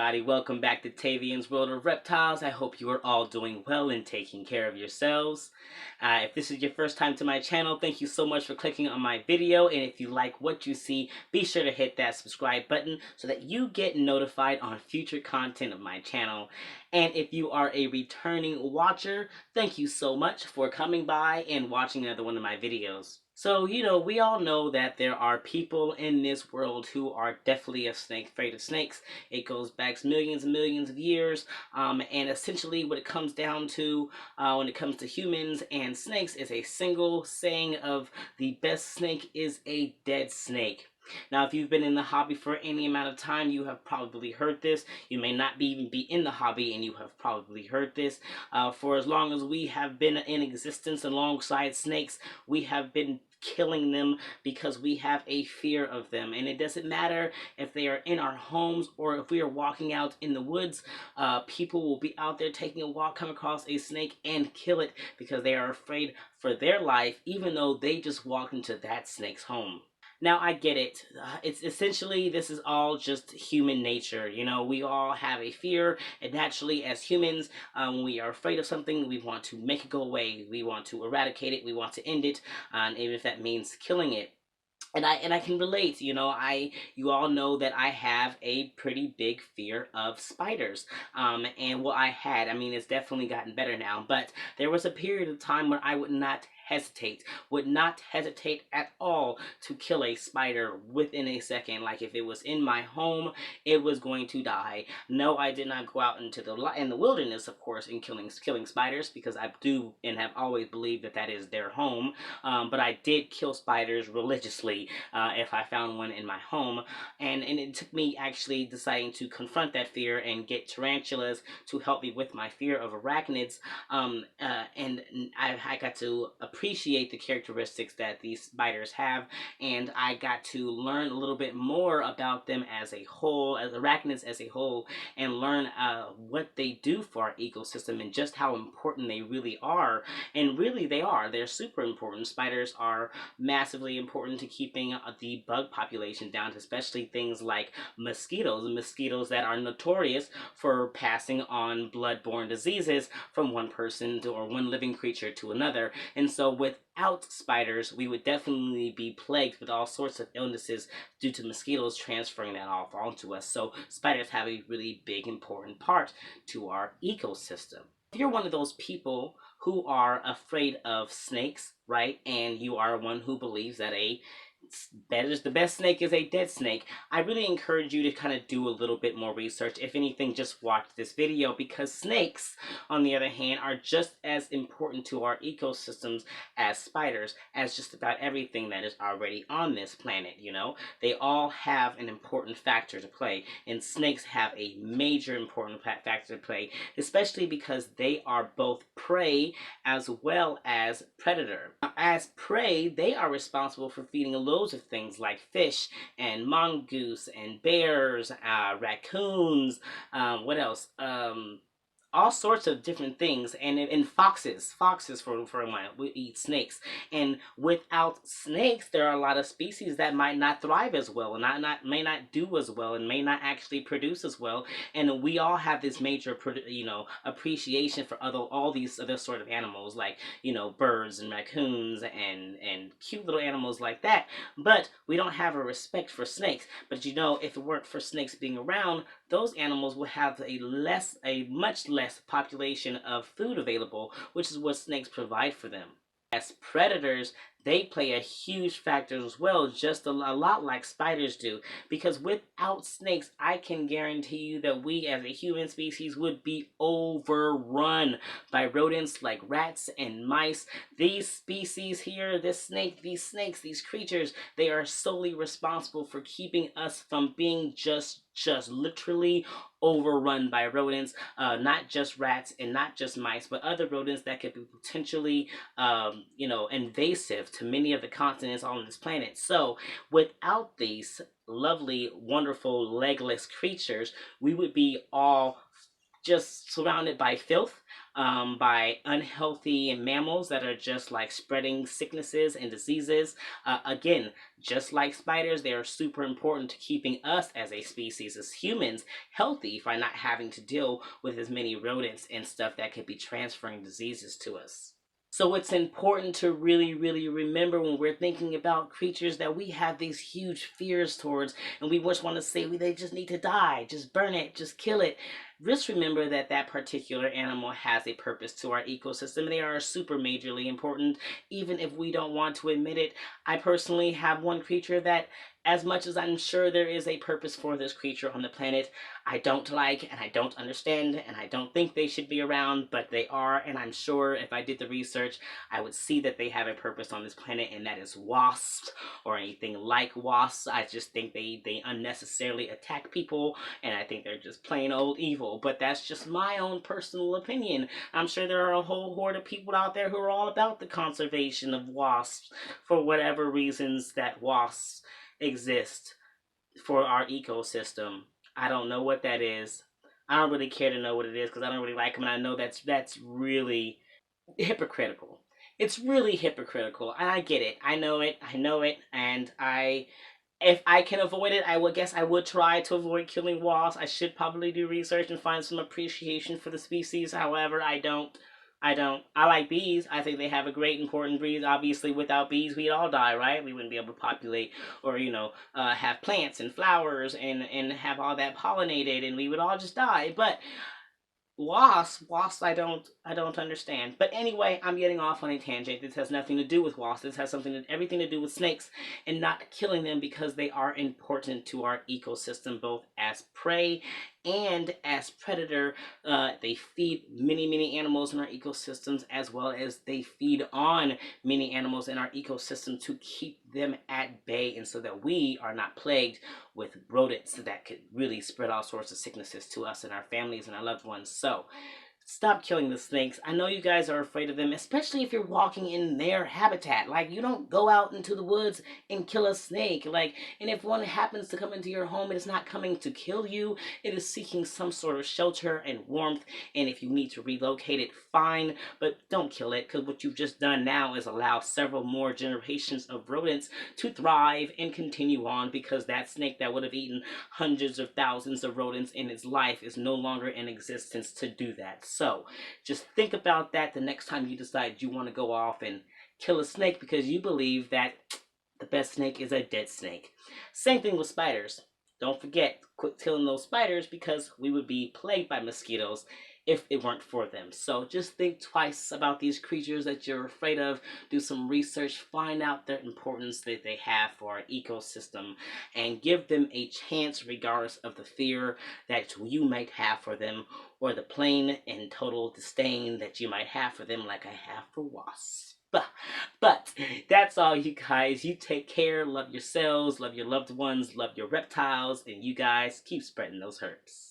everybody. Welcome back to Tavian's World of Reptiles. I hope you are all doing well and taking care of yourselves. If this is your first time to my channel, thank you so much for clicking on my video. And if you like what you see, be sure to hit that subscribe button so that you get notified on future content of my channel. And if you are a returning watcher, thank you so much for coming by and watching another one of my videos. So, we all know that there are people in this world who are definitely afraid of snakes. It goes back millions and millions of years. And essentially what it comes down to when it comes to humans and snakes is a single saying of the best snake is a dead snake. Now, if you've been in the hobby for any amount of time, you have probably heard this. You may not even be in the hobby, and you have probably heard this. For as long as we have been in existence alongside snakes, we have been killing them because we have a fear of them. And it doesn't matter if they are in our homes or if we are walking out in the woods. People will be out there taking a walk, come across a snake, and kill it because they are afraid for their life, even though they just walked into that snake's home. Now, I get it. It's essentially, this is all just human nature. We all have a fear, and naturally, as humans, when we are afraid of something, we want to make it go away. We want to eradicate it. We want to end it, and even if that means killing it. And I can relate. You all know that I have a pretty big fear of spiders. And what I mean, it's definitely gotten better now, but there was a period of time when I would not hesitate at all to kill a spider within a second. Like, if it was in my home, it was going to die. No, I did not go out into the wilderness, of course, in killing spiders, because I do and have always believed that that is their home. But I did kill spiders religiously if I found one in my home, and it took me actually deciding to confront that fear and get tarantulas to help me with my fear of arachnids. And I got to appreciate the characteristics that these spiders have, and I got to learn a little bit more about them as a whole, as arachnids as a whole, and learn what they do for our ecosystem and just how important they really are. And really, they're super important. Spiders are massively important to keeping the bug population down, especially things like mosquitoes that are notorious for passing on blood-borne diseases from one person or one living creature to another. And so without spiders, we would definitely be plagued with all sorts of illnesses due to mosquitoes transferring that off onto us. So spiders have a really big, important part to our ecosystem. If you're one of those people who are afraid of snakes, right, and you are one who believes that the best snake is a dead snake, I really encourage you to kind of do a little bit more research. If anything, just watch this video, because snakes, on the other hand, are just as important to our ecosystems as spiders, as just about everything that is already on this planet. They all have an important factor to play, and snakes have a major important factor to play, especially because they are both prey as well as predator. As prey, they are responsible for feeding loads of things like fish and mongoose and bears, raccoons, what else? All sorts of different things, and foxes for a while we eat snakes. And without snakes, there are a lot of species that might not thrive as well, and may not do as well, and may not actually produce as well. And we all have this major appreciation for all these other sort of animals, like birds and raccoons and cute little animals like that, but we don't have a respect for snakes. But if it weren't for snakes being around, those animals would have a much less population of food available, which is what snakes provide for them. As predators, they play a huge factor as well, just a lot like spiders do, because without snakes, I can guarantee you that we as a human species would be overrun by rodents like rats and mice. These species here, these snakes, these creatures, they are solely responsible for keeping us from being just literally overrun by rodents, not just rats and not just mice, but other rodents that could be potentially invasive to many of the continents on this planet. So without these lovely, wonderful, legless creatures, we would be all just surrounded by filth, by unhealthy mammals that are just like spreading sicknesses and diseases. Again, just like spiders, they are super important to keeping us as a species, as humans, healthy by not having to deal with as many rodents and stuff that could be transferring diseases to us. So it's important to really, really remember when we're thinking about creatures that we have these huge fears towards, and we just want to say they just need to die, just burn it, just kill it. Just remember that that particular animal has a purpose to our ecosystem. They are super majorly important, even if we don't want to admit it. I personally have one creature that, as much as I'm sure there is a purpose for this creature on the planet, I don't like and I don't understand and I don't think they should be around, but they are, and I'm sure if I did the research, I would see that they have a purpose on this planet, and that is wasps or anything like wasps. I just think they unnecessarily attack people, and I think they're just plain old evil, but that's just my own personal opinion. I'm sure there are a whole horde of people out there who are all about the conservation of wasps for whatever reasons that wasps exist for our ecosystem. I don't know what that is. I don't really care to know what it is because I don't really like them, and I know that's really hypocritical. It's really hypocritical, and I get it. I know it. I know it, and if I can avoid it, I would guess I would try to avoid killing wasps. I should probably do research and find some appreciation for the species. However, I don't. I don't. I like bees. I think they have a great important breed. Obviously, without bees, we'd all die, right? We wouldn't be able to populate or, have plants and flowers and have all that pollinated, and we would all just die. But wasps, I don't understand. But anyway, I'm getting off on a tangent. This has nothing to do with wasps. This has everything to do with snakes and not killing them because they are important to our ecosystem, both as prey and as predator. They feed many animals in our ecosystems, as well as they feed on many animals in our ecosystem to keep them at bay, and so that we are not plagued with rodents that could really spread all sorts of sicknesses to us and our families and our loved ones. So stop killing the snakes. I know you guys are afraid of them, especially if you're walking in their habitat. Like, you don't go out into the woods and kill a snake. Like, and if one happens to come into your home, it is not coming to kill you. It is seeking some sort of shelter and warmth. And if you need to relocate it, fine. But don't kill it, because what you've just done now is allow several more generations of rodents to thrive and continue on, because that snake that would have eaten hundreds of thousands of rodents in its life is no longer in existence to do that. So just think about that the next time you decide you want to go off and kill a snake because you believe that the best snake is a dead snake. Same thing with spiders. Don't forget, quit killing those spiders because we would be plagued by mosquitoes if it weren't for them. So just think twice about these creatures that you're afraid of. Do some research, find out their importance that they have for our ecosystem, and give them a chance regardless of the fear that you might have for them or the plain and total disdain that you might have for them, like I have for wasps. But that's all, you guys. You take care, love yourselves, love your loved ones, love your reptiles, and you guys keep spreading those herbs.